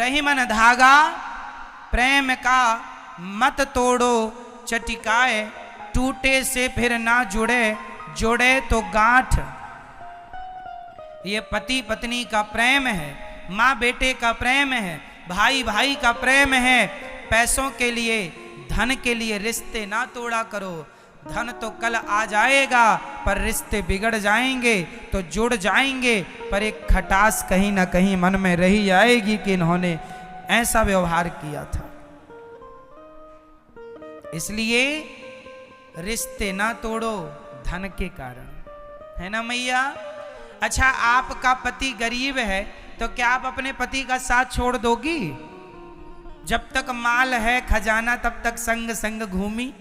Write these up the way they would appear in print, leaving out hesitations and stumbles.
रही मन धागा प्रेम का मत तोड़ो चटिकाए, टूटे से फिर ना जुड़े, जुड़े तो गांठ। ये पति पत्नी का प्रेम है, माँ बेटे का प्रेम है, भाई भाई का प्रेम है। पैसों के लिए, धन के लिए रिश्ते ना तोड़ा करो। धन तो कल आ जाएगा पर रिश्ते बिगड़ जाएंगे तो जुड़ जाएंगे, पर एक खटास कहीं ना कहीं मन में रही जाएगी कि इन्होंने ऐसा व्यवहार किया था। इसलिए रिश्ते ना तोड़ो धन के कारण, है ना मैया। अच्छा, आपका पति गरीब है तो क्या आप अपने पति का साथ छोड़ दोगी? जब तक माल है खजाना तब तक संग संग घूमी,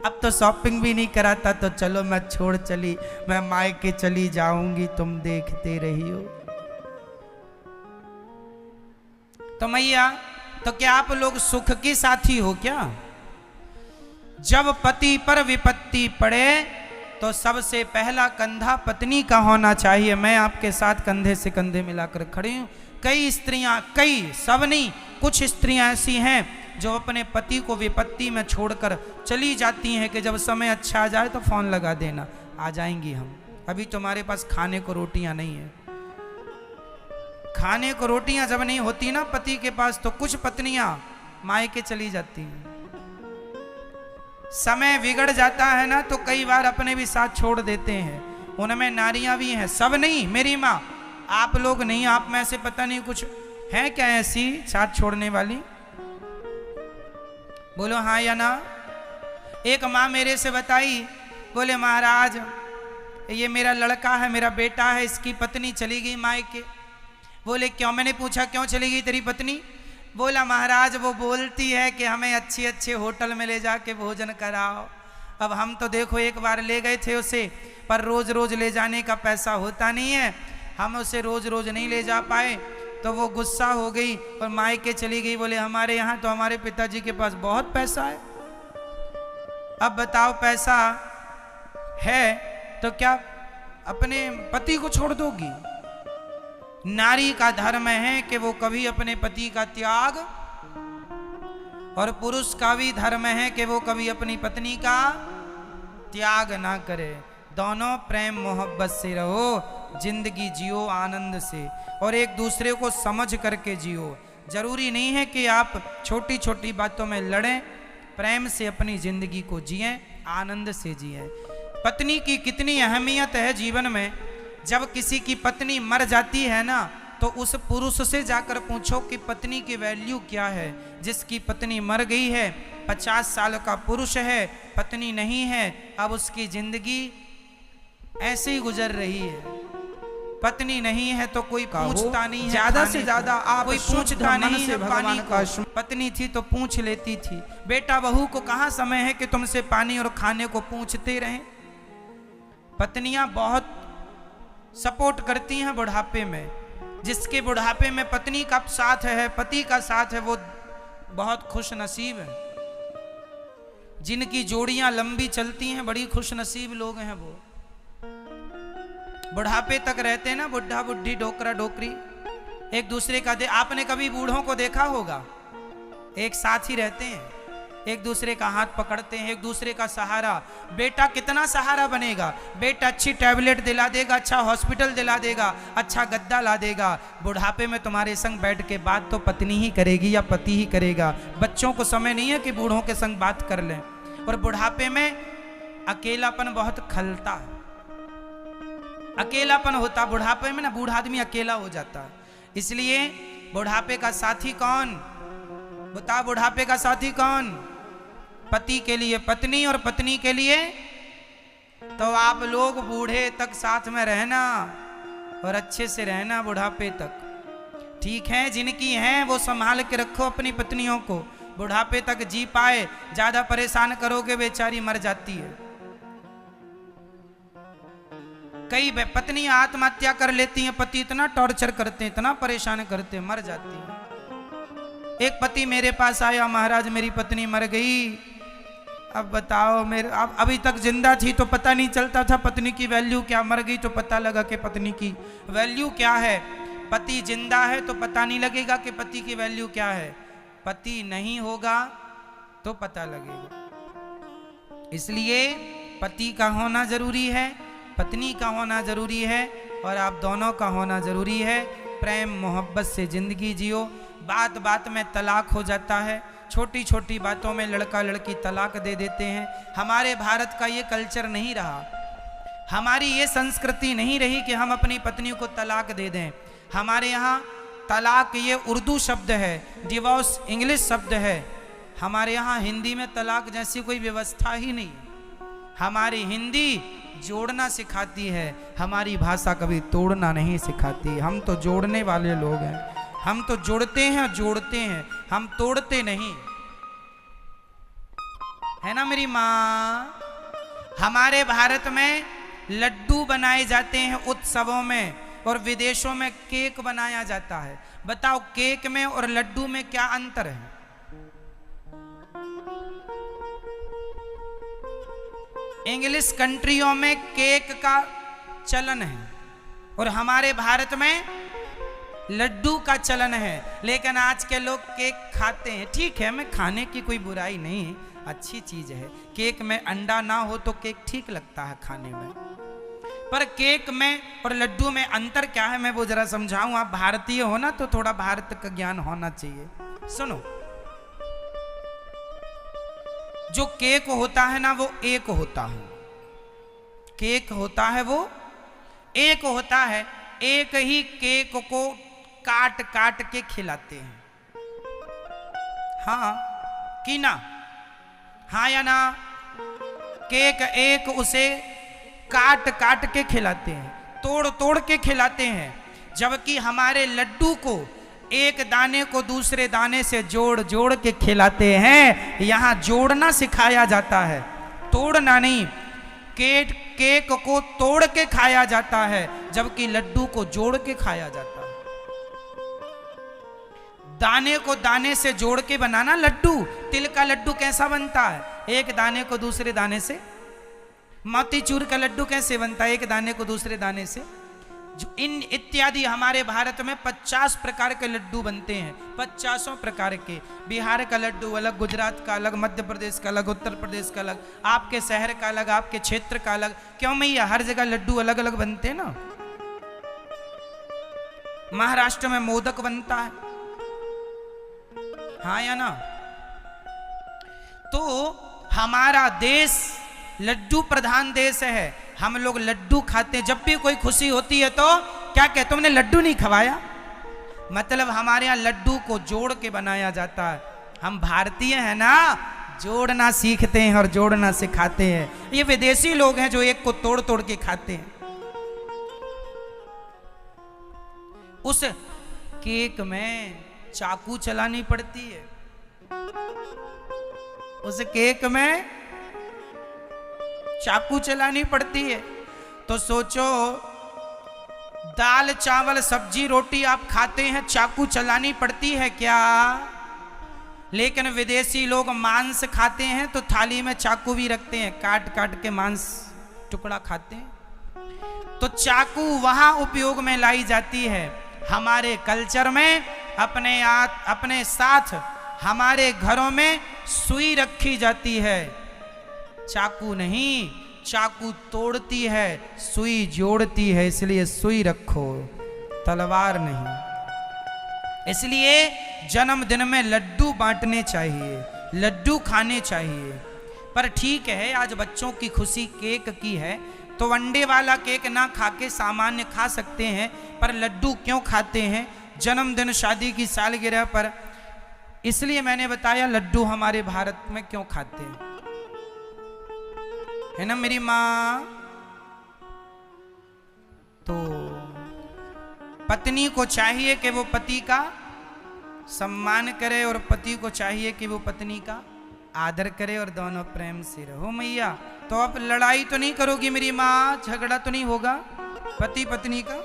अब तो शॉपिंग भी नहीं कराता तो चलो मैं छोड़ चली, मैं मायके चली जाऊंगी, तुम देखते रही हो। तो मैया, तो क्या आप लोग सुख की साथी हो क्या? जब पति पर विपत्ति पड़े तो सबसे पहला कंधा पत्नी का होना चाहिए। मैं आपके साथ कंधे से कंधे मिलाकर खड़ी हूं। कई स्त्रियां, कई, सब नहीं, कुछ स्त्रियां ऐसी हैं जो अपने पति को विपत्ति में छोड़कर चली जाती हैं कि जब समय अच्छा आ जाए तो फोन लगा देना, आ जाएंगी हम, अभी तुम्हारे पास खाने को रोटियां नहीं है। खाने को रोटियां जब नहीं होती ना पति के पास तो कुछ पत्नियां मायके चली जाती हैं। समय बिगड़ जाता है ना तो कई बार अपने भी साथ छोड़ देते हैं। उनमें नारियां भी हैं, सब नहीं। मेरी माँ, आप लोग नहीं, आप में से पता नहीं कुछ है क्या ऐसी साथ छोड़ने वाली? बोलो हाँ या ना। एक माँ मेरे से बताई, बोले महाराज ये मेरा लड़का है, मेरा बेटा है, इसकी पत्नी चली गई मायके। बोले क्यों? मैंने पूछा क्यों चली गई तेरी पत्नी? बोला महाराज वो बोलती है कि हमें अच्छे अच्छे होटल में ले जाके भोजन कराओ। अब हम तो देखो एक बार ले गए थे उसे, पर रोज रोज ले जाने का पैसा होता नहीं है, हम उसे रोज रोज नहीं ले जा पाए तो वो गुस्सा हो गई और मायके चली गई। बोले हमारे यहाँ तो हमारे पिताजी के पास बहुत पैसा है। अब बताओ पैसा है तो क्या अपने पति को छोड़ दोगी? नारी का धर्म है कि वो कभी अपने पति का त्याग, और पुरुष का भी धर्म है कि वो कभी अपनी पत्नी का त्याग ना करे। दोनों प्रेम मोहब्बत से रहो, जिंदगी जियो आनंद से, और एक दूसरे को समझ करके जियो। जरूरी नहीं है कि आप छोटी छोटी बातों में लड़ें, प्रेम से अपनी जिंदगी को जिएं, आनंद से जिएं। पत्नी की कितनी अहमियत है जीवन में। जब किसी की पत्नी मर जाती है ना तो उस पुरुष से जाकर पूछो कि पत्नी की वैल्यू क्या है। जिसकी पत्नी मर गई है, 50 साल का पुरुष है, पत्नी नहीं है, अब उसकी जिंदगी ऐसे ही गुजर रही है। पत्नी नहीं है तो कोई पूछता नहीं है, ज्यादा से ज्यादा आप कोई पूछता नहीं है पानी का। पत्नी थी तो पूछ लेती थी। बेटा बहू को कहाँ समय है कि तुमसे पानी और खाने को पूछते रहें। पत्नियां बहुत सपोर्ट करती हैं बुढ़ापे में। जिसके बुढ़ापे में पत्नी का साथ है, पति का साथ है, वो बहुत खुश नसीब है। जिनकी जोड़ियां लंबी चलती हैं बड़ी खुश नसीब लोग हैं। वो बुढ़ापे तक रहते हैं ना, बुढ़ा बुढ़ी डोकरा डोकरी एक दूसरे का आपने कभी बूढ़ों को देखा होगा, एक साथ ही रहते हैं, एक दूसरे का हाथ पकड़ते हैं, एक दूसरे का सहारा। बेटा कितना सहारा बनेगा? बेटा अच्छी टैबलेट दिला देगा, अच्छा हॉस्पिटल दिला देगा, अच्छा गद्दा ला देगा। बुढ़ापे में तुम्हारे संग बैठ के बात तो पत्नी ही करेगी या पति ही करेगा। बच्चों को समय नहीं है कि बूढ़ों के संग बात कर लें। और बुढ़ापे में अकेलापन बहुत खलता है, अकेलापन होता बुढ़ापे में ना, बूढ़ा आदमी अकेला हो जाता है। इसलिए बुढ़ापे का साथी कौन? बता, बुढ़ापे का साथी कौन? पति के लिए पत्नी और पत्नी के लिए तो आप लोग बूढ़े तक साथ में रहना और अच्छे से रहना बुढ़ापे तक। ठीक है, जिनकी हैं वो संभाल के रखो अपनी पत्नियों को, बुढ़ापे तक जी पाए। ज्यादा परेशान करोगे बेचारी मर जाती है। कई पत्नियां आत्महत्या कर लेती हैं, पति इतना टॉर्चर करते हैं, इतना परेशान करते हैं, मर जाती हैं। एक पति मेरे पास आया, महाराज मेरी पत्नी मर गई। अब बताओ, मेरे अब अभी तक जिंदा थी तो पता नहीं चलता था पत्नी की वैल्यू क्या, मर गई तो पता लगा कि पत्नी की वैल्यू क्या है। पति जिंदा है तो पता नहीं लगेगा कि पति की वैल्यू क्या है, पति नहीं होगा तो पता लगेगा। इसलिए पति का होना जरूरी है, पत्नी का होना जरूरी है, और आप दोनों का होना जरूरी है। प्रेम मोहब्बत से जिंदगी जियो। बात बात में तलाक हो जाता है, छोटी छोटी बातों में लड़का लड़की तलाक दे देते हैं। हमारे भारत का ये कल्चर नहीं रहा, हमारी ये संस्कृति नहीं रही कि हम अपनी पत्नी को तलाक दे दें। हमारे यहाँ तलाक ये उर्दू शब्द है, डिवोर्स इंग्लिश शब्द है। हमारे यहाँ हिंदी में तलाक जैसी कोई व्यवस्था ही नहीं। हमारी हिंदी जोड़ना सिखाती है, हमारी भाषा कभी तोड़ना नहीं सिखाती। हम तो जोड़ने वाले लोग हैं, हम तो जोड़ते हैं और जोड़ते हैं, हम तोड़ते नहीं, है ना मेरी माँ। हमारे भारत में लड्डू बनाए जाते हैं उत्सवों में, और विदेशों में केक बनाया जाता है। बताओ केक में और लड्डू में क्या अंतर है? इंग्लिश कंट्रियों में केक का चलन है और हमारे भारत में लड्डू का चलन है। लेकिन आज के लोग केक खाते हैं, ठीक है, मैं खाने की कोई बुराई नहीं, अच्छी चीज है। केक में अंडा ना हो तो केक ठीक लगता है खाने में, पर केक में और लड्डू में अंतर क्या है मैं वो जरा समझाऊं। आप भारतीय हो ना, तो थोड़ा भारत का ज्ञान होना चाहिए। सुनो, जो केक होता है ना वो एक होता है, केक होता है वो एक होता है। एक ही केक को काट काट के खिलाते हैं, हाँ कि ना, हाँ या ना। केक एक उसे काट काट के खिलाते हैं, तोड़ तोड़ के खिलाते हैं। जबकि हमारे लड्डू को एक दाने को दूसरे दाने से जोड़ जोड़ के खिलाते हैं। यहाँ जोड़ना सिखाया जाता है, तोड़ना नहीं। केक को तोड़ के खाया जाता है, जबकि लड्डू को जोड़ के खाया जाता है। दाने को दाने से जोड़ के बनाना लड्डू। तिल का लड्डू कैसा बनता है? एक दाने को दूसरे दाने से। मोतीचूर का लड्डू कैसे बनता है? एक दाने को दूसरे दाने से। इन इत्यादि हमारे भारत में 50 प्रकार के लड्डू बनते हैं, 50 प्रकार के। बिहार का लड्डू अलग, गुजरात का अलग, मध्य प्रदेश का अलग, उत्तर प्रदेश का अलग, आपके शहर का अलग, आपके क्षेत्र का अलग। क्यों मैया? हर जगह लड्डू अलग अलग बनते हैं ना। महाराष्ट्र में मोदक बनता है, हाँ या ना। तो हमारा देश लड्डू प्रधान देश है। हम लोग लड्डू खाते हैं। जब भी कोई खुशी होती है तो क्या कहते, तुमने लड्डू नहीं खवाया? मतलब हमारे यहाँ लड्डू को जोड़ के बनाया जाता है। हम भारतीय हैं ना, जोड़ना सीखते हैं और जोड़ना सिखाते हैं। ये विदेशी लोग हैं जो एक को तोड़ तोड़ के खाते हैं। उस केक में चाकू चलानी पड़ती है, उस केक में चाकू चलानी पड़ती है। तो सोचो, दाल चावल सब्जी रोटी आप खाते हैं, चाकू चलानी पड़ती है क्या? लेकिन विदेशी लोग मांस खाते हैं तो थाली में चाकू भी रखते हैं, काट काट के मांस टुकड़ा खाते हैं। तो चाकू वहां उपयोग में लाई जाती है। हमारे कल्चर में अपने साथ हमारे घरों में सुई रखी जाती है, चाकू नहीं। चाकू तोड़ती है, सुई जोड़ती है, इसलिए सुई रखो, तलवार नहीं। इसलिए जन्मदिन में लड्डू बांटने चाहिए, लड्डू खाने चाहिए। पर ठीक है, आज बच्चों की खुशी केक की है, तो अंडे वाला केक ना खा के सामान्य खा सकते हैं, पर लड्डू क्यों खाते हैं? जन्मदिन शादी की सालगिरह पर। इसलिए मैंने बताया लड्डू हमारे भारत में क्यों खाते हैं, है ना मेरी माँ। तो पत्नी को चाहिए कि वो पति का सम्मान करे और पति को चाहिए कि वो पत्नी का आदर करे और दोनों प्रेम से रहो मैया। तो अब लड़ाई तो नहीं करोगी मेरी माँ, झगड़ा तो नहीं होगा पति पत्नी का?